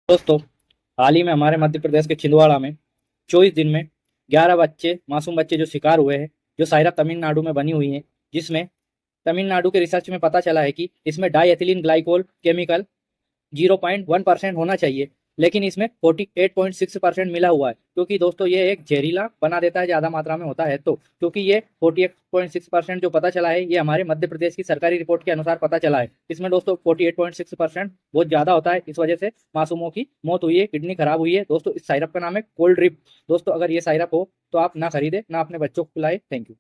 दोस्तों, हाल ही में हमारे मध्य प्रदेश के छिंदवाड़ा में 24 दिन में 11 बच्चे, मासूम बच्चे जो शिकार हुए हैं, जो सायरप तमिलनाडु में बनी हुई है, जिसमें तमिलनाडु के रिसर्च में पता चला है कि इसमें डाई एथिलीन ग्लाइकोल केमिकल 0.1% होना चाहिए, लेकिन इसमें 48.6% मिला हुआ है। क्योंकि दोस्तों ये एक जहरीला बना देता है, ज़्यादा मात्रा में होता है तो। क्योंकि ये 48.6% जो पता चला है, ये हमारे मध्य प्रदेश की सरकारी रिपोर्ट के अनुसार पता चला है। इसमें दोस्तों 48.6% बहुत ज़्यादा होता है। इस वजह से मासूमों की मौत हुई है, किडनी खराब हुई है। दोस्तों इस साइरप का नाम है कोल्ड ड्रिप। दोस्तों अगर ये साइरप हो तो आप ना खरीदें, ना अपने बच्चों को पिलाएं। Thank you.